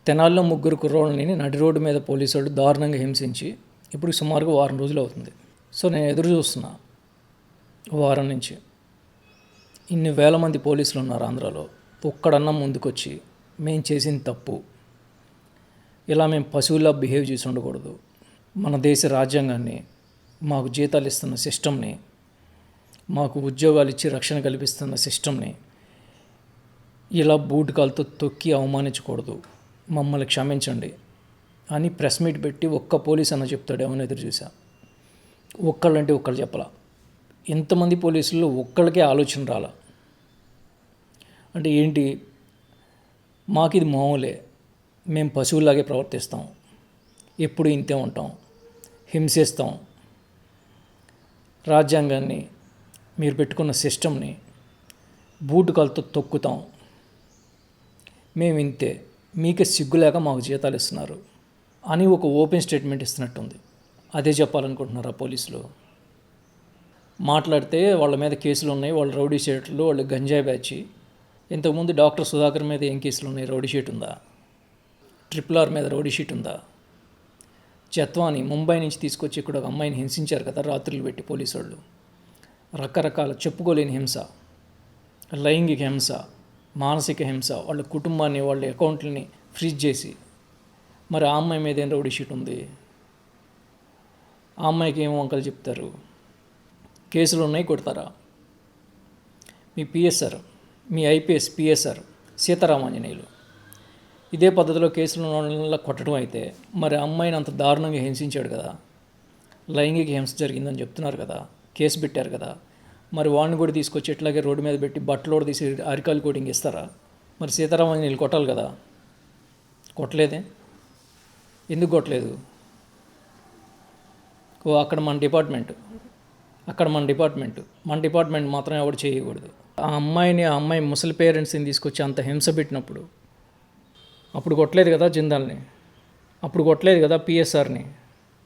తెనాలిలో ముగ్గురు కుర్రోళ్ళని నడి రోడ్డు మీద పోలీసు వాళ్ళు దారుణంగా హింసించి ఇప్పుడు సుమారుగా వారం రోజులు అవుతుంది. సో నేను ఎదురు చూస్తున్నా వారం నుంచి. ఇన్ని వేల మంది పోలీసులు ఉన్నారు ఆంధ్రాలో. ఒక్కడన్నా ముందుకొచ్చి మేము చేసిన తప్పు, ఇలా మేము పశువులా బిహేవ్ చేసి ఉండకూడదు, మన దేశ రాజ్యాంగాన్ని, మాకు జీతాలు ఇస్తున్న సిస్టమ్ని, మాకు ఉద్యోగాలు ఇచ్చి రక్షణ కల్పిస్తున్న సిస్టమ్ని ఇలా బూటకాలతో తొక్కి అవమానించకూడదు, మమ్మల్ని క్షమించండి అని ప్రెస్ మీట్ పెట్టి ఒక్క పోలీస్ అన్న చెప్తాడేమో ఎదురు చూసా. ఒక్కళ్ళంటే ఒక్కళ్ళు చెప్పలా. ఇంతమంది పోలీసుల్లో ఒక్కళ్ళకే ఆలోచన రాలా. అంటే ఏంటి, మాకు ఇది మామూలే, మేము పశువులాగే ప్రవర్తిస్తాం, ఎప్పుడు ఇంతే ఉంటాం, హింసిస్తాం, రాజ్యాంగాన్ని, మీరు పెట్టుకున్న సిస్టమ్ని బూటుకాలతో తొక్కుతాం, మేము ఇంతే, మీకే సిగ్గులేక మాకు జీతాలు ఇస్తున్నారు అని ఒక ఓపెన్ స్టేట్మెంట్ ఇస్తున్నట్టుంది. అదే చెప్పాలనుకుంటున్నారు ఆ పోలీసులు. మాట్లాడితే వాళ్ళ మీద కేసులు ఉన్నాయి, వాళ్ళు రౌడీ షీట్లు, వాళ్ళు గంజాయి బ్యాచ్. ఇంతకుముందు డాక్టర్ సుధాకర్ మీద ఏం కేసులు ఉన్నాయి? రౌడీ షీట్ ఉందా? RRR మీద రౌడీ షీట్ ఉందా? జత్వాని ముంబై నుంచి తీసుకొచ్చి ఇక్కడ ఒక అమ్మాయిని హింసించారు కదా రాత్రులు పెట్టి పోలీసు వాళ్ళు. రకరకాల చెప్పుకోలేని హింస, లైంగిక హింస, మానసిక హింస, వాళ్ళ కుటుంబాన్ని, వాళ్ళ అకౌంట్లని ఫ్రీజ్ చేసి. మరి ఆ అమ్మాయి మీద ఏం రౌడీ షీట్ ఉంది? ఆ అమ్మాయికి ఏం వంకలు చెప్తారు? కేసులు ఉన్నాయి, కొడతారా? మీ పిఎస్ఆర్, మీ ఐపీఎస్ పిఎస్ఆర్ సీతారామాంజనేయులు ఇదే పద్ధతిలో కేసులు ఉన్న కొట్టడం అయితే, మరి అమ్మాయిని అంత దారుణంగా హింసించాడు కదా, లైంగిక హింస జరిగిందని చెప్తున్నారు కదా, కేసు పెట్టారు కదా, మరి వాడిని కూడా తీసుకొచ్చి ఎట్లాగే రోడ్డు మీద పెట్టి బట్టలు తీసి అరికాలు కోటింగ్ ఇస్తారా? మరి సీతారామాంజనేయులు కొట్టాలి కదా, కొట్టలేదే? ఎందుకు కొట్టలేదు? అక్కడ మన డిపార్ట్మెంట్ మాత్రం ఎవరు చేయకూడదు. ఆ అమ్మాయి ముసలి పేరెంట్స్ని తీసుకొచ్చి అంత హింస పెట్టినప్పుడు అప్పుడు కొట్టలేదు కదా జిందాల్ని, అప్పుడు కొట్టలేదు కదా పిఎస్ఆర్ని,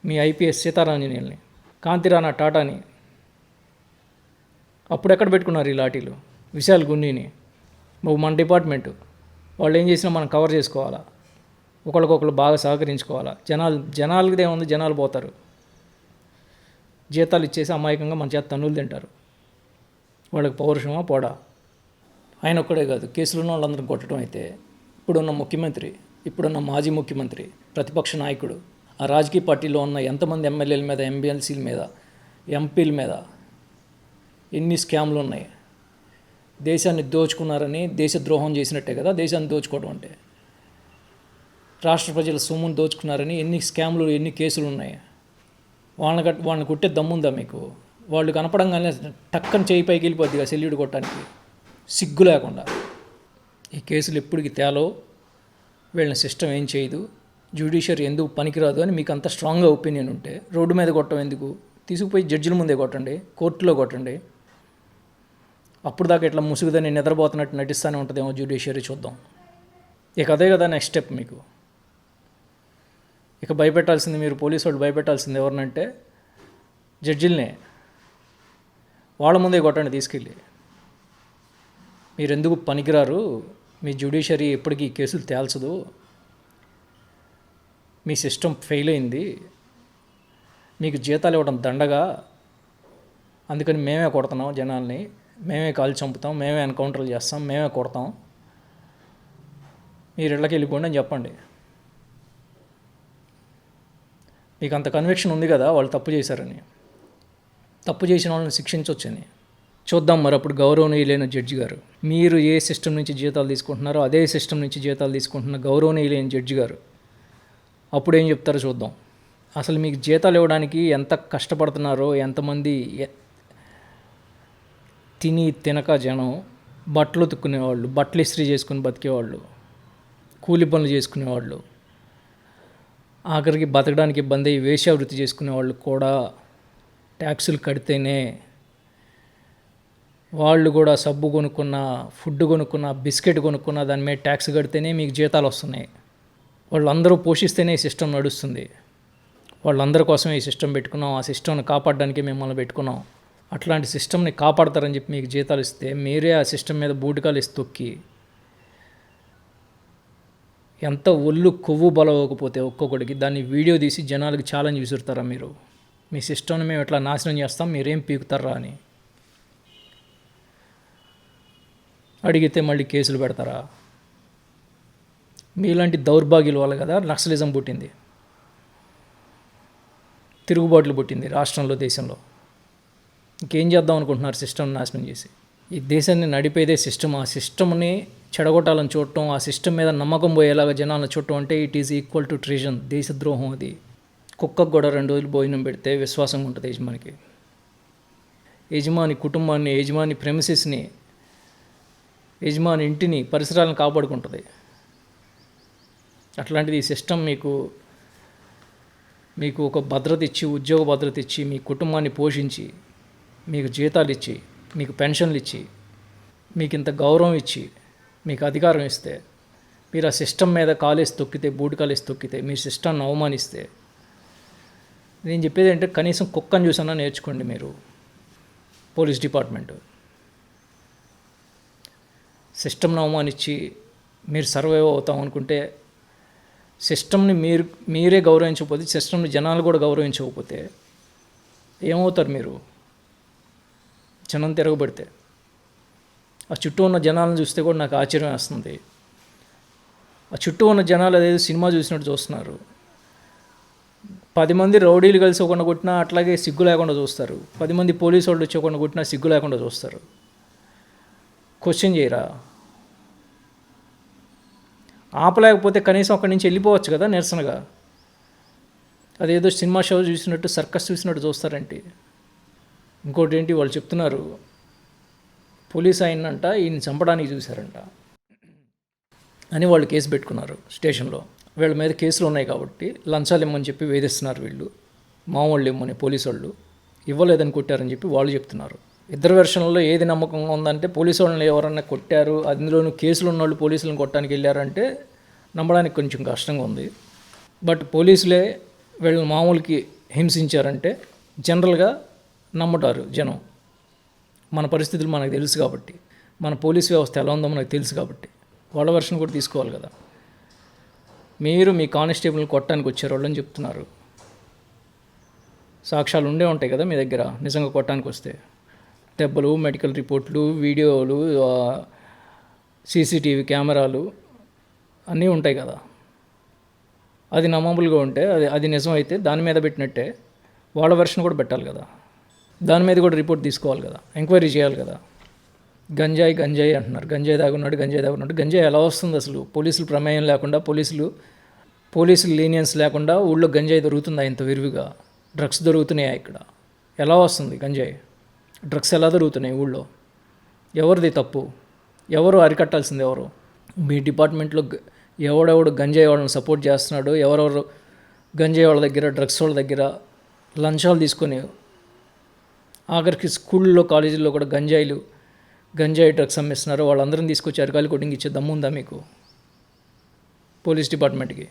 మీ ఐపీఎస్ సీతారాంజనేయుల్ని, కాంతిరాణా టాటాని. అప్పుడు ఎక్కడ పెట్టుకున్నారు ఈ లాఠీలు? విశాల్ గున్నీని. మన డిపార్ట్మెంటు వాళ్ళు ఏం చేసినా మనం కవర్ చేసుకోవాలా, ఒకరికొకరు బాగా సహకరించుకోవాలా. జనాలదే ఉంది, జనాలు పోతారు, జీతాలు ఇచ్చేసి అమాయకంగా మన చేత తన్నులు తింటారు. వాళ్ళకి పౌరుషమా పోడా? ఆయన ఒక్కడే కాదు, కేసులు ఉన్న వాళ్ళందరం కొట్టడం అయితే, ఇప్పుడున్న ముఖ్యమంత్రి, ఇప్పుడున్న మాజీ ముఖ్యమంత్రి, ప్రతిపక్ష నాయకుడు, ఆ రాజకీయ పార్టీలో ఉన్న ఎంతమంది ఎమ్మెల్యేల మీద, ఎంబీఎల్సీల మీద, ఎంపీల మీద ఎన్ని స్కామ్లు ఉన్నాయి. దేశాన్ని దోచుకున్నారని దేశద్రోహం చేసినట్టే కదా దేశాన్ని దోచుకోవడం అంటే. రాష్ట్ర ప్రజల సొమ్మును దోచుకున్నారని ఎన్ని స్కామ్లు, ఎన్ని కేసులు ఉన్నాయి. వాళ్ళని కొట్టే దమ్ముందా మీకు? వాళ్ళు కనపడంగానే టక్కన చేయి పైకి వెళ్ళిపోద్దిగా సెల్యూడ్ కొట్టడానికి, సిగ్గు లేకుండా. ఈ కేసులు ఎప్పటికి తేలో, వీళ్ళని సిస్టమ్ ఏం చేయదు, జ్యుడిషియరీ ఎందుకు పనికిరాదు అని మీకు అంత స్ట్రాంగ్గా ఒపీనియన్ ఉంటే రోడ్డు మీద కొట్టడం ఎందుకు? తీసుకుపోయి జడ్జిల ముందే కొట్టండి, కోర్టులో కొట్టండి. అప్పుడు దాకా ఇట్లా ముసుగుదని నిద్రపోతున్నట్టు నటిస్తూనే ఉంటుందేమో జ్యుడిషియరీ, చూద్దాం. ఇక అదే కదా నెక్స్ట్ స్టెప్ మీకు. ఇక భయపెట్టాల్సింది మీరు, పోలీసు వాళ్ళు భయపెట్టాల్సింది ఎవరినంటే జడ్జిల్నే. వాళ్ళ ముందే కొట్టండి తీసుకెళ్ళి. మీరు ఎందుకు పనికిరారు, మీ జ్యుడిషియరీ ఎప్పటికీ కేసులు తేల్చదు, మీ సిస్టమ్ ఫెయిల్ అయింది, మీకు జీతాలు ఇవ్వడం దండగా, అందుకని మేమే కొడుతున్నాం జనాల్ని, మేమే కాల్ చంపుతాం, మేమే ఎన్కౌంటర్లు చేస్తాం, మేమే కొడతాం, మీరు ఇళ్ళకి వెళ్ళిపోండి అని చెప్పండి. మీకు అంత కన్విక్షన్ ఉంది కదా వాళ్ళు తప్పు చేశారని, తప్పు చేసిన వాళ్ళని శిక్షించవచ్చని. చూద్దాం మరి అప్పుడు గౌరవనీయులైన జడ్జి గారు, మీరు ఏ సిస్టమ్ నుంచి జీతాలు తీసుకుంటున్నారో అదే సిస్టమ్ నుంచి జీతాలు తీసుకుంటున్న గౌరవనీయులైన జడ్జి గారు అప్పుడు ఏం చెప్తారో చూద్దాం. అసలు మీకు జీతాలు ఇవ్వడానికి ఎంత కష్టపడుతున్నారో, ఎంతమంది తిని తినక జనం, బట్టలు ఉతుక్కునేవాళ్ళు, బట్టలు ఇస్త్రీ చేసుకుని బతికేవాళ్ళు, కూలి పనులు చేసుకునేవాళ్ళు, ఆఖరికి బతకడానికి ఇబ్బంది వేశ్యావృత్తి చేసుకునేవాళ్ళు కూడా ట్యాక్సులు కడితేనే, వాళ్ళు కూడా సబ్బు కొనుక్కున్న, ఫుడ్ కొనుక్కున్న, బిస్కెట్ కొనుక్కున్న దాని మీద ట్యాక్స్ కడితేనే మీకు జీతాలు వస్తున్నాయి. వాళ్ళందరూ పోషిస్తేనే ఈ సిస్టమ్ నడుస్తుంది. వాళ్ళందరి కోసం ఈ సిస్టమ్ పెట్టుకున్నాం, ఆ సిస్టమ్ని కాపాడడానికి మిమ్మల్ని పెట్టుకున్నాం. అట్లాంటి సిస్టమ్ని కాపాడతారని చెప్పి మీకు జీతాలు ఇస్తే మీరే ఆ సిస్టమ్ మీద బూటకాలు ఇసి తొక్కి ఎంత ఒళ్ళు కొవ్వు బలవకపోతే ఒక్కొక్కడికి దాన్ని వీడియో తీసి జనాలకి ఛాలెంజ్ విసురుతారా మీరు? మీ సిస్టమ్ని మేము ఎట్లా నాశనం చేస్తాం, మీరేం పీకుతారా అని అడిగితే మళ్ళీ కేసులు పెడతారా? మీలాంటి దౌర్భాగ్యుల వల్ల కదా నక్సలిజం పుట్టింది, తిరుగుబాట్లు పుట్టింది రాష్ట్రంలో, దేశంలో. ఇంకేం చేద్దాం అనుకుంటున్నారు సిస్టమ్ నాశనం చేసి? ఈ దేశాన్ని నడిపేదే సిస్టమ్. ఆ సిస్టమ్ని చెడగొట్టాలని చూడటం, ఆ సిస్టమ్ మీద నమ్మకం పోయేలాగా జనాలను చూడటం అంటే ఇట్ ఈజ్ ఈక్వల్ టు ట్రెజన్, దేశద్రోహం. అది కుక్కకు కూడా 2 రోజులు భోజనం పెడితే విశ్వాసంగా ఉంటుంది యజమానికి. యజమాని కుటుంబాన్ని, యజమాని ప్రెమిసెస్ని, యజమాని ఇంటిని, పరిసరాలను కాపాడుకుంటుంది. అట్లాంటిది ఈ సిస్టమ్ మీకు ఒక భద్రత ఇచ్చి, ఉద్యోగ భద్రత ఇచ్చి, మీ కుటుంబాన్ని పోషించి, మీకు జీతాలు ఇచ్చి, మీకు పెన్షన్లు ఇచ్చి, మీకు ఇంత గౌరవం ఇచ్చి, మీకు అధికారం ఇస్తే, మీరు ఆ సిస్టమ్ మీద కాలేసి తొక్కితే, బూటు కాలేసి తొక్కితే, మీ సిస్టమ్ని అవమానిస్తే, నేను చెప్పేది అంటే కనీసం కుక్కను చూసన్నా నేర్చుకోండి మీరు. పోలీస్ డిపార్ట్మెంటు సిస్టమ్ని అవమానించి మీరు సర్వైవ్ అవుతాం అనుకుంటే, సిస్టమ్ని మీరే గౌరవించకపోతే, సిస్టమ్ని జనాలు కూడా గౌరవించకపోతే ఏమవుతారు మీరు? జనం తిరగబడితే ఆ చుట్టూ ఉన్న జనాలను చూస్తే కూడా నాకు ఆశ్చర్యం వేస్తుంది. ఆ చుట్టూ ఉన్న జనాలు అదేదో సినిమా చూసినట్టు చూస్తున్నారు. 10 మంది రౌడీలు కలిసి ఒకరిని కొట్టినా అట్లాగే సిగ్గు లేకుండా చూస్తారు. 10 మంది పోలీసు వాళ్ళు వచ్చి ఒకరిని కొట్టినా సిగ్గు లేకుండా చూస్తారు. క్వశ్చన్ చేయరా? ఆపలేకపోతే కనీసం అక్కడి నుంచి వెళ్ళిపోవచ్చు కదా నిరసనగా. అదేదో సినిమా షో చూసినట్టు, సర్కస్ చూసినట్టు చూస్తారంటే. ఇంకోటి ఏంటి, వాళ్ళు చెప్తున్నారు పోలీస్ ఆయనంట ఈయన చంపడానికి చూశారంట అని వాళ్ళు కేసు పెట్టుకున్నారు స్టేషన్లో. వీళ్ళ మీద కేసులు ఉన్నాయి కాబట్టి లంచాలు ఇమ్మని చెప్పి వేధిస్తున్నారు వీళ్ళు. మామూళ్ళు ఇమ్మని పోలీసు వాళ్ళు ఇవ్వలేదని కొట్టారని చెప్పి వాళ్ళు చెప్తున్నారు. ఇద్దరు వెర్షన్లలో ఏది నమ్మకంగా ఉందంటే, పోలీసు వాళ్ళని ఎవరన్నా కొట్టారు, అందులోనూ కేసులు ఉన్నవాళ్ళు పోలీసులను కొట్టడానికి వెళ్ళారంటే నమ్మడానికి కొంచెం కష్టంగా ఉంది. బట్ పోలీసులే వీళ్ళని మామూలుకి హింసించారంటే జనరల్గా నమ్ముతారు జనం. మన పరిస్థితులు మనకు తెలుసు కాబట్టి, మన పోలీస్ వ్యవస్థ ఎలా ఉందో మనకు తెలుసు కాబట్టి వాళ్ళ వెర్షన్ కూడా తీసుకోవాలి కదా. మీరు మీ కానిస్టేబుల్ని కొట్టడానికి వచ్చారు వాళ్ళని చెప్తున్నారు. సాక్ష్యాలు ఉండే ఉంటాయి కదా మీ దగ్గర, నిజంగా కొట్టడానికి వస్తే దెబ్బలు, మెడికల్ రిపోర్ట్లు, వీడియోలు, సీసీటీవీ కెమెరాలు అన్నీ ఉంటాయి కదా. అది నమ్మబుల్గా ఉంటే, అది నిజమైతే దాని మీద పెట్టినట్టే వాళ్ళ వెర్షన్ కూడా పెట్టాలి కదా. దాని మీద కూడా రిపోర్ట్ తీసుకోవాలి కదా, ఎంక్వైరీ చేయాలి కదా. గంజాయి అంటున్నారు, గంజాయి తాగున్నాడు. గంజాయి ఎలా వస్తుంది అసలు? పోలీసులు ప్రమేయం లేకుండా, పోలీసులు లీనియన్స్ లేకుండా ఊళ్ళో గంజాయి దొరుకుతుందా ఇంత విరివిగా? డ్రగ్స్ దొరుకుతున్నాయా ఇక్కడ? ఎలా వస్తుంది గంజాయి? డ్రగ్స్ ఎలా దొరుకుతున్నాయి ఊళ్ళో? ఎవరిది తప్పు? ఎవరు అరికట్టాల్సింది? ఎవరు? మీ డిపార్ట్మెంట్లో ఎవడెవడు గంజాయి వాళ్ళని సపోర్ట్ చేస్తున్నాడు, ఎవరెవరు గంజాయి వాళ్ళ దగ్గర, డ్రగ్స్ వాళ్ళ దగ్గర లంచాలు తీసుకొని, ఆఖరికి స్కూల్లో, కాలేజీల్లో కూడా గంజాయి డ్రగ్స్ అమ్మిస్తున్నారు, వాళ్ళందరిని తీసుకొచ్చి అరకాలి కొట్టింగ్ ఇచ్చే దమ్ము ఉందా మీకు పోలీస్ డిపార్ట్మెంట్కి?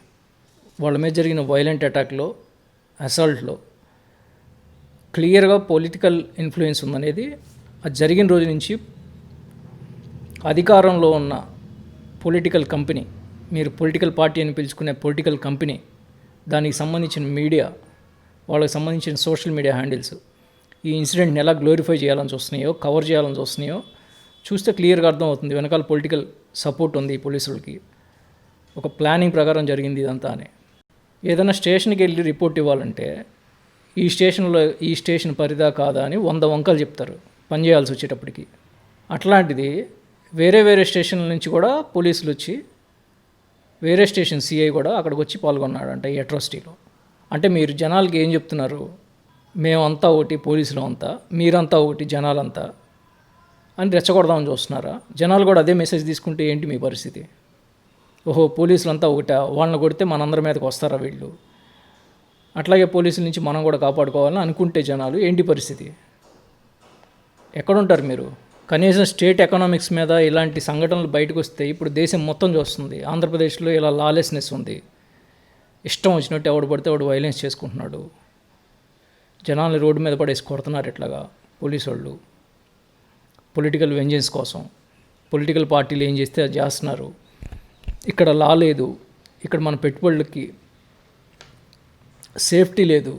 వాళ్ళ మీద జరిగిన వైలెంట్ అటాక్లో, అసాల్ట్లో క్లియర్గా పొలిటికల్ ఇన్ఫ్లుయెన్స్ ఉందనేది అది జరిగిన రోజు నుంచి అధికారంలో ఉన్న పొలిటికల్ కంపెనీ, మీరు పొలిటికల్ పార్టీ అని పిలుచుకునే పొలిటికల్ కంపెనీ, దానికి సంబంధించిన మీడియా, వాళ్ళకి సంబంధించిన సోషల్ మీడియా హ్యాండిల్స్ ఈ ఇన్సిడెంట్ని ఎలా గ్లోరిఫై చేయాలని చూస్తున్నాయో, కవర్ చేయాలని చూస్తున్నాయో చూస్తే క్లియర్గా అర్థమవుతుంది. వెనకాల పొలిటికల్ సపోర్ట్ ఉంది ఈ పోలీసులకి. ఒక ప్లానింగ్ ప్రకారం జరిగింది ఇదంతా అని. ఏదైనా స్టేషన్కి వెళ్ళి రిపోర్ట్ ఇవ్వాలంటే ఈ స్టేషన్ పరిదా కాదా అని 100 వంకలు చెప్తారు పని చేయాల్సి వచ్చేటప్పటికి. అట్లాంటిది వేరే స్టేషన్ల నుంచి కూడా పోలీసులు వచ్చి, వేరే స్టేషన్ సిఐ కూడా అక్కడికి వచ్చి పాల్గొన్నాడంట ఈ అట్రాసిటీలో. అంటే మీరు జనాలకి ఏం చెప్తున్నారు? మేమంతా ఒకటి, పోలీసులు అంతా, మీరంతా ఒకటి, జనాలంతా అని రెచ్చగొడదామని చూస్తున్నారా? జనాలు కూడా అదే మెసేజ్ తీసుకుంటే ఏంటి మీ పరిస్థితి? ఓహో పోలీసులు అంతా ఒకటా, వాళ్ళని కొడితే మనందరి మీదకి వస్తారా వీళ్ళు, అట్లాగే పోలీసుల నుంచి మనం కూడా కాపాడుకోవాలని అనుకుంటే జనాలు ఏంటి పరిస్థితి? ఎక్కడుంటారు మీరు? కనీసం స్టేట్ ఎకనామిక్స్ మీద ఇలాంటి సంఘటనలు బయటకు వస్తే ఇప్పుడు దేశం మొత్తం చూస్తుంది. ఆంధ్రప్రదేశ్లో ఇలా లాలెస్నెస్ ఉంది. ఇష్టం వచ్చినట్టు ఎవడు పడితే వాడు వైలెన్స్ చేసుకుంటున్నాడు. జనాల్ని రోడ్డు మీద పడేసి కొడుతున్నారు ఇట్లాగా పోలీసు వాళ్ళు. పొలిటికల్ వెంజెన్స్ కోసం పొలిటికల్ పార్టీలు ఏం చేస్తే అది చేస్తున్నారు. ఇక్కడ లా లేదు, ఇక్కడ మన పెట్టుబడులకి సేఫ్టీ లేదు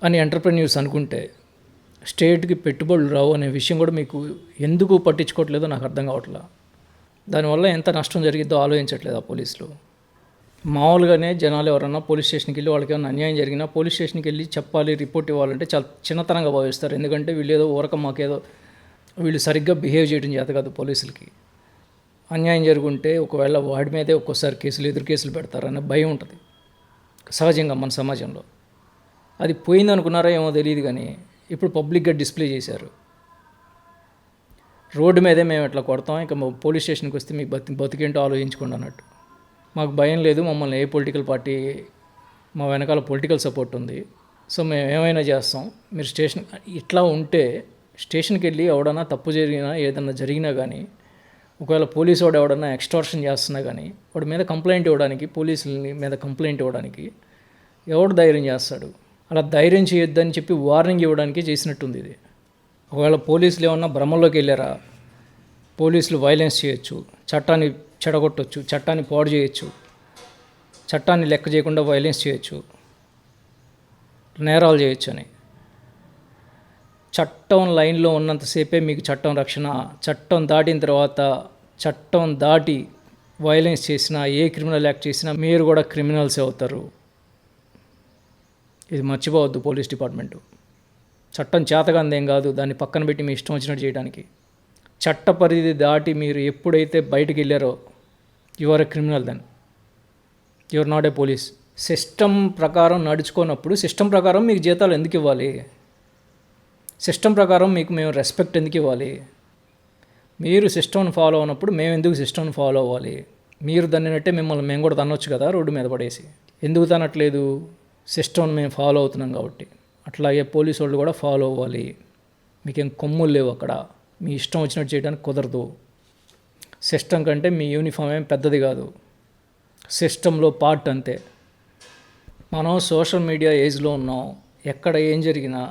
అని ఎంటర్‌ప్రెన్యూర్స్ అనుకుంటే స్టేట్‌కి పెట్టుబడులు రావు అనే విషయం కూడా మీకు ఎందుకు పట్టించుకోవట్లేదో నాకు అర్థం కావట్లా. దానివల్ల ఎంత నష్టం జరిగిద్దో ఆలోచించట్లేదు ఆ పోలీసులు. మామూలుగానే జనాలు ఎవరన్నా పోలీస్ స్టేషన్కి వెళ్ళి వాళ్ళకి ఏమైనా అన్యాయం జరిగినా పోలీస్ స్టేషన్కి వెళ్ళి చెప్పాలి, రిపోర్ట్ ఇవ్వాలంటే చాలా చిన్నతనంగా భావిస్తారు. ఎందుకంటే వీళ్ళు మాకేదో వీళ్ళు సరిగ్గా బిహేవ్ చేయడం చేత కాదు పోలీసులకి. అన్యాయం జరుగుంటే ఒకవేళ వాడి మీదే ఒక్కోసారి ఎదురు కేసులు పెడతారనే భయం ఉంటుంది సహజంగా మన సమాజంలో. అది పోయిందనుకున్నారో ఏమో తెలియదు కానీ ఇప్పుడు పబ్లిక్గా డిస్ప్లే చేశారు. రోడ్డు మీదే మేము ఎట్లా కొడతాం, ఇక పోలీస్ స్టేషన్కి వస్తే మీ బతికేంటో ఆలోచించుకోండి అన్నట్టు. మాకు భయం లేదు, మమ్మల్ని ఏ పొలిటికల్ పార్టీ మా వెనకాల పొలిటికల్ సపోర్ట్ ఉంది, సో మేము ఏమైనా చేస్తాం, మీరు స్టేషన్ ఇట్లా ఉంటే స్టేషన్కి వెళ్ళి ఎవడన్నా తప్పు జరిగినా ఏదన్నా జరిగినా కానీ ఒకవేళ పోలీసు వాడు ఎవడన్నా ఎక్స్టార్షన్ చేస్తున్నా కానీ వాడి మీద కంప్లైంట్ ఇవ్వడానికి, పోలీసుల మీద కంప్లైంట్ ఇవ్వడానికి ఎవడు ధైర్యం చేస్తాడు? అలా ధైర్యం చేయొద్దని చెప్పి వార్నింగ్ ఇవ్వడానికి చేసినట్టుంది ఇది. ఒకవేళ పోలీసులు ఏమన్నా భ్రమంలోకి వెళ్ళారా, పోలీసులు వైలెన్స్ చేయొచ్చు, చట్టాన్ని చెడగొట్టవచ్చు, చట్టాన్ని పాడు చేయొచ్చు, చట్టాన్ని లెక్క చేయకుండా వైలెన్స్ చేయొచ్చు, నేరాలు చేయొచ్చు అని. చట్టం లైన్లో ఉన్నంతసేపే మీకు చట్టం రక్షణ. చట్టం దాటిన తర్వాత చట్టం దాటి వైలెన్స్ చేసినా, ఏ క్రిమినల్ యాక్ట్ చేసినా మీరు కూడా క్రిమినల్సే అవుతారు. ఇది మర్చిపోవద్దు పోలీస్ డిపార్ట్మెంటు. చట్టం చేతగాందేం కాదు దాన్ని పక్కన పెట్టి మీ ఇష్టం వచ్చినట్టు చేయడానికి. చట్ట పరిధి దాటి మీరు ఎప్పుడైతే బయటికి వెళ్ళారో you are a criminal, then you are not a police. System ప్రకారం నడుచుకోనప్పుడు సిస్టమ్ ప్రకారం మీకు జీతాలు ఎందుకు ఇవ్వాలి? సిస్టమ్ ప్రకారం మీకు మేము రెస్పెక్ట్ ఎందుకు ఇవ్వాలి? మీరు సిస్టమ్ని ఫాలో అయినప్పుడు మేము ఎందుకు సిస్టమ్ని ఫాలో అవ్వాలి? మీరు తన్నినట్టే మిమ్మల్ని మేము కూడా తన్నొచ్చు కదా రోడ్డు మీద పడేసి. ఎందుకు తనట్లేదు? సిస్టమ్ని మేము ఫాలో అవుతున్నాం కాబట్టి. అట్లాగే పోలీసు వాళ్ళు కూడా ఫాలో అవ్వాలి. మీకేం కొమ్ములు లేవు అక్కడ, మీ ఇష్టం వచ్చినట్టు చేయడానికి కుదరదు. సిస్టమ్ కంటే మీ యూనిఫామ్ ఏం పెద్దది కాదు, సిస్టంలో పార్ట్ అంతే. మనం సోషల్ మీడియా ఏజ్లో ఉన్నాం. ఎక్కడ ఏం జరిగినా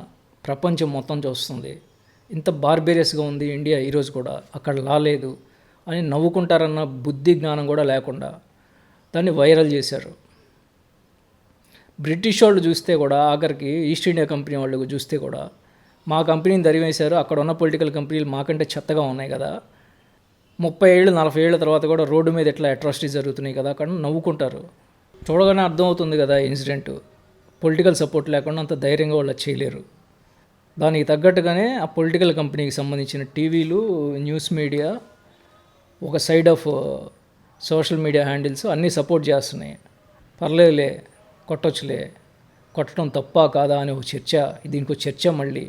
ప్రపంచం మొత్తం చూస్తుంది. ఇంత బార్బేరియస్గా ఉంది ఇండియా ఈరోజు కూడా, అక్కడ రాలేదు అని నవ్వుకుంటారన్న బుద్ధి జ్ఞానం కూడా లేకుండా దాన్ని వైరల్ చేశారు. బ్రిటిష్ వాళ్ళు చూస్తే కూడా, ఆఖరికి ఈస్ట్ ఇండియా కంపెనీ వాళ్ళు చూస్తే కూడా మా కంపెనీని దరివేశారు, అక్కడ ఉన్న పొలిటికల్ కంపెనీలు మాకంటే చెత్తగా ఉన్నాయి కదా, 30 ఏళ్ళు 40 ఏళ్ళ తర్వాత కూడా రోడ్డు మీద ఎట్లా అట్రాసిటీస్ జరుగుతున్నాయి కదా, అక్కడ నవ్వుకుంటారు. చూడగానే అర్థమవుతుంది కదా ఇన్సిడెంట్. పొలిటికల్ సపోర్ట్ లేకుండా అంత ధైర్యంగా వాళ్ళు చేయలేరు. దానికి తగ్గట్టుగానే ఆ పొలిటికల్ కంపెనీకి సంబంధించిన టీవీలు, న్యూస్ మీడియా, ఒక side of social media handles అన్నీ సపోర్ట్ చేస్తున్నాయి. పర్లేదులే, కొట్టొచ్చులే, కొట్టడం తప్పా కాదా అని ఒక చర్చ, దీనికి ఒక చర్చ, మళ్ళీ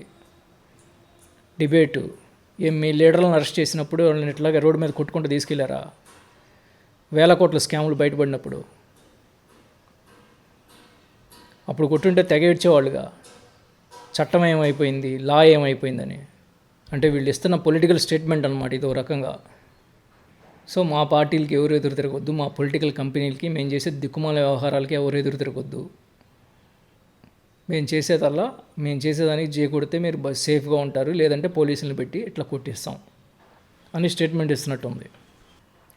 డిబేటు. మీ లీడర్లను అరెస్ట్ చేసినప్పుడు వాళ్ళని ఇట్లాగే రోడ్డు మీద కొట్టుకుంటూ తీసుకెళ్లారా? వేల కోట్ల స్కాములు బయటపడినప్పుడు అప్పుడు కొట్టుంటే తెగ ఏడ్చేవాళ్ళుగా. చట్టం ఏమైపోయింది, లా ఏమైపోయిందని. అంటే వీళ్ళు ఇస్తున్న పొలిటికల్ స్టేట్మెంట్ అనమాట ఇది, ఒక రకంగా. సో మా పార్టీలకి ఎవరు ఎదురు తిరగొద్దు, మా పొలిటికల్ కంపెనీలకి మేము చేసే దిక్కుమాల వ్యవహారాలకి ఎవరు ఎదురు తిరగొద్దు, మేము చేసేదానికి కొడితే మీరు సేఫ్గా ఉంటారు, లేదంటే పోలీసులను పెట్టి ఇట్లా కొట్టిస్తాం అని స్టేట్మెంట్ ఇస్తున్నట్టు ఉంది.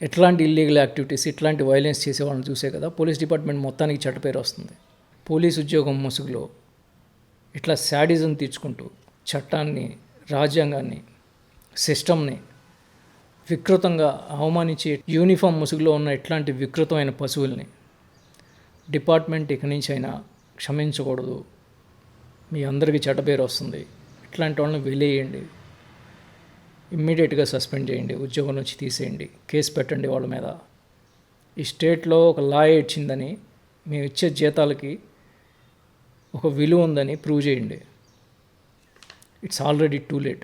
ఎట్లాంటి ఇల్లీగల్ యాక్టివిటీస్, ఇట్లాంటి వైలెన్స్ చేసే వాళ్ళని చూసే కదా పోలీస్ డిపార్ట్మెంట్ మొత్తానికి చెడ్డ పేరు వస్తుంది. పోలీస్ ఉద్యోగం ముసుగులో ఇట్లా శాడిజం తీర్చుకుంటూ చట్టాన్ని, రాజ్యాంగాన్ని, సిస్టమ్ని వికృతంగా అవమానించి యూనిఫామ్ ముసుగులో ఉన్న ఇట్లాంటి వికృతమైన పశువుల్ని డిపార్ట్మెంట్ ఇక్కడి నుంచి అయినా క్షమించకూడదు. మీ అందరికీ చెడ్డ పేరు వస్తుంది. ఇట్లాంటి వాళ్ళని వెలేయండి, ఇమ్మీడియట్గా సస్పెండ్ చేయండి, ఉద్యోగం నుంచి తీసేయండి, కేసు పెట్టండి వాళ్ళ మీద. ఈ స్టేట్లో ఒక లా ఇచ్చిందని, మేము ఇచ్చే జీతాలకి ఒక విలువ ఉందని ప్రూవ్ చేయండి. It's already too late.